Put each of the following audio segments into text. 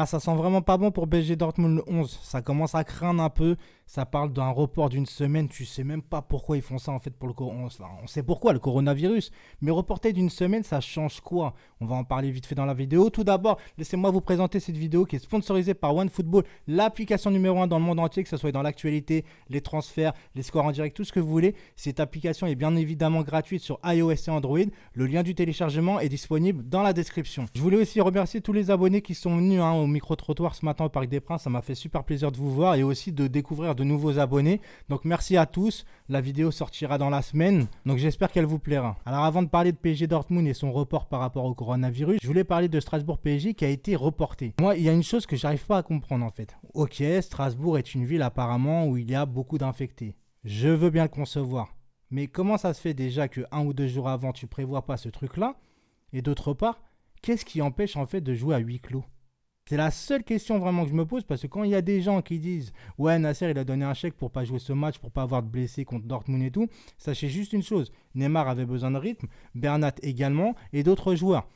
Ah, ça sent vraiment pas bon pour PSG Dortmund le 11. Ça commence à craindre un peu. Ça parle d'un report d'une semaine. Tu sais même pas pourquoi ils font ça en fait pour le coronavirus. Enfin, on sait pourquoi, le coronavirus. Mais reporter d'une semaine, ça change quoi? On va en parler vite fait dans la vidéo. Tout d'abord, laissez-moi vous présenter cette vidéo qui est sponsorisée par OneFootball, l'application numéro 1 dans le monde entier, que ce soit dans l'actualité, les transferts, les scores en direct, tout ce que vous voulez. Cette application est bien évidemment gratuite sur iOS et Android. Le lien du téléchargement est disponible dans la description. Je voulais aussi remercier tous les abonnés qui sont venus au micro-trottoir ce matin au Parc des Princes. Ça m'a fait super plaisir de vous voir et aussi de découvrir de nouveaux abonnés. Donc merci à tous. La vidéo sortira dans la semaine. Donc j'espère qu'elle vous plaira. Alors avant de parler de PSG Dortmund et son report par rapport au coronavirus, je voulais parler de Strasbourg PSG qui a été reporté. Moi, il y a une chose que j'arrive pas à comprendre en fait. Ok, Strasbourg est une ville apparemment où il y a beaucoup d'infectés. Je veux bien le concevoir. Mais comment ça se fait déjà que 1 ou 2 jours avant tu prévois pas ce truc-là? Et d'autre part, qu'est-ce qui empêche en fait de jouer à huis clos? C'est la seule question vraiment que je me pose parce que quand il y a des gens qui disent « Ouais, Nasser, il a donné un chèque pour pas jouer ce match, pour pas avoir de blessés contre Dortmund et tout », sachez juste une chose, Neymar avait besoin de rythme, Bernat également et d'autres joueurs.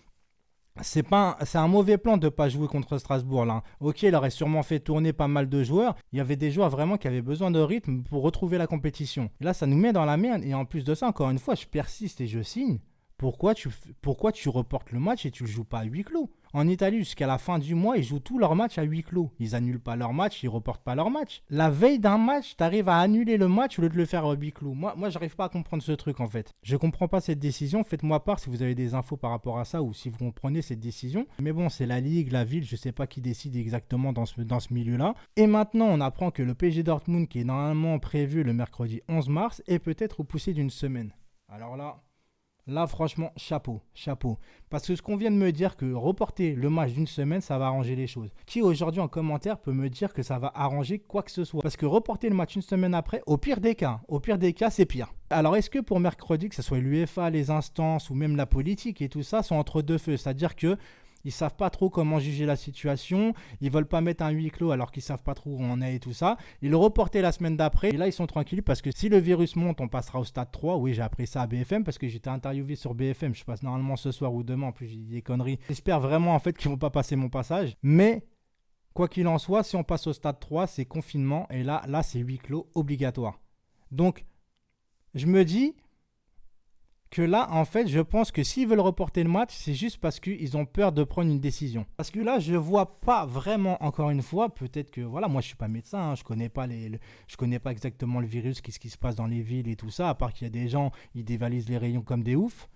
C'est un mauvais plan de ne pas jouer contre Strasbourg là. Ok, il aurait sûrement fait tourner pas mal de joueurs. Il y avait des joueurs vraiment qui avaient besoin de rythme pour retrouver la compétition. Et là, ça nous met dans la merde. Et en plus de ça, encore une fois, je persiste et je signe. Pourquoi tu reportes le match et tu ne le joues pas à huis clos? En Italie, jusqu'à la fin du mois, ils jouent tous leurs matchs à huis clos. Ils annulent pas leur match, ils reportent pas leur match. La veille d'un match, tu arrives à annuler le match au lieu de le faire à huis clos. Moi, j'arrive pas à comprendre ce truc en fait. Je comprends pas cette décision. Faites-moi part si vous avez des infos par rapport à ça ou si vous comprenez cette décision. Mais bon, c'est la ligue, la ville, je sais pas qui décide exactement dans ce milieu-là. Et maintenant, on apprend que le PSG Dortmund, qui est normalement prévu le mercredi 11 mars, est peut-être repoussé d'une semaine. Alors là, franchement, chapeau. Parce que ce qu'on vient de me dire, que reporter le match d'une semaine, ça va arranger les choses. Qui aujourd'hui en commentaire peut me dire que ça va arranger quoi que ce soit? Parce que reporter le match une semaine après, au pire des cas, c'est pire. Alors est-ce que pour mercredi, que ce soit l'UEFA, les instances ou même la politique et tout ça, sont entre deux feux? C'est-à-dire que ils savent pas trop comment juger la situation. Ils veulent pas mettre un huis clos alors qu'ils savent pas trop où on est et tout ça. Ils le reportaient la semaine d'après. Et là, ils sont tranquilles parce que si le virus monte, on passera au stade 3. Oui, j'ai appris ça à BFM parce que j'étais interviewé sur BFM. Je passe normalement ce soir ou demain. En plus, j'ai dit des conneries. J'espère vraiment en fait qu'ils vont pas passer mon passage. Mais quoi qu'il en soit, si on passe au stade 3, c'est confinement. Et là c'est huis clos obligatoire. Donc, je me dis que là, en fait, je pense que s'ils veulent reporter le match, c'est juste parce qu'ils ont peur de prendre une décision. Parce que là, je vois pas vraiment, encore une fois, peut-être que, voilà, moi, je suis pas médecin, hein, je connais pas exactement le virus, qu'est-ce qui se passe dans les villes et tout ça, à part qu'il y a des gens, ils dévalisent les rayons comme des oufs.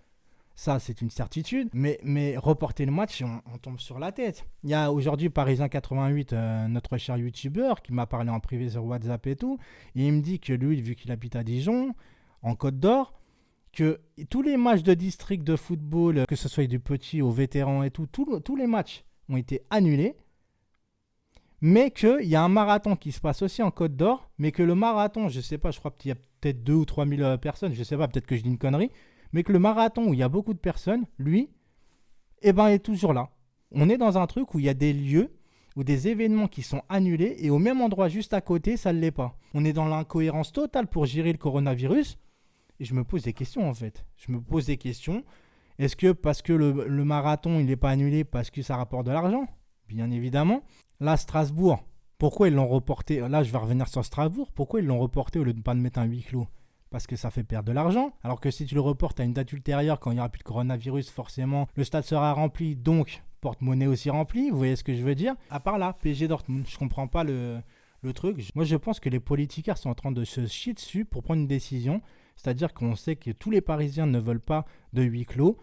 Ça, c'est une certitude. Mais reporter le match, on tombe sur la tête. Il y a aujourd'hui Parisien88, notre cher youtubeur, qui m'a parlé en privé sur WhatsApp et tout, et il me dit que lui, vu qu'il habite à Dijon, en Côte d'Or, que tous les matchs de district de football, que ce soit du petit au vétéran et tout, tous les matchs ont été annulés, mais qu'il y a un marathon qui se passe aussi en Côte d'Or, mais que le marathon, je sais pas, je crois qu'il y a peut-être 2 ou 3 000 personnes, je sais pas, peut-être que je dis une connerie, mais que le marathon où il y a beaucoup de personnes, lui, eh ben, est toujours là. On est dans un truc où il y a des lieux ou des événements qui sont annulés et au même endroit juste à côté, ça ne l'est pas. On est dans l'incohérence totale pour gérer le coronavirus. Et je me pose des questions en fait. Est-ce que parce que le marathon, il n'est pas annulé parce que ça rapporte de l'argent? Bien évidemment. Là, Strasbourg, pourquoi ils l'ont reporté? Là, je vais revenir sur Strasbourg. Pourquoi ils l'ont reporté au lieu de ne pas mettre un huis clos? Parce que ça fait perdre de l'argent. Alors que si tu le reportes à une date ultérieure, quand il n'y aura plus de coronavirus, forcément, le stade sera rempli. Donc, porte-monnaie aussi remplie. Vous voyez ce que je veux dire? À part là, PSG Dortmund, je ne comprends pas le truc. Moi, je pense que les politiciens sont en train de se chier dessus pour prendre une décision. C'est-à-dire qu'on sait que tous les Parisiens ne veulent pas de huis clos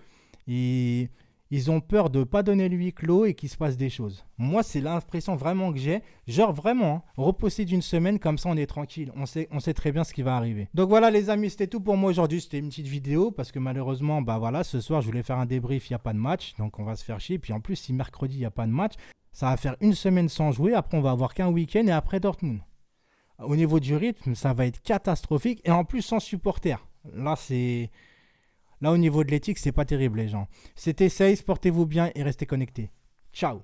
et ils ont peur de ne pas donner le huis clos et qu'il se passe des choses. Moi, c'est l'impression vraiment que j'ai. Genre vraiment, repousser d'une semaine, comme ça on est tranquille. On sait très bien ce qui va arriver. Donc voilà les amis, c'était tout pour moi aujourd'hui. C'était une petite vidéo parce que malheureusement, bah voilà, ce soir je voulais faire un débrief, il n'y a pas de match. Donc on va se faire chier. Puis en plus, si mercredi il n'y a pas de match, ça va faire une semaine sans jouer. Après, on va avoir qu'un week-end et après Dortmund. Au niveau du rythme, ça va être catastrophique et en plus sans supporters. Là, au niveau de l'éthique, c'est pas terrible, les gens. C'était Saïs, portez-vous bien et restez connectés. Ciao.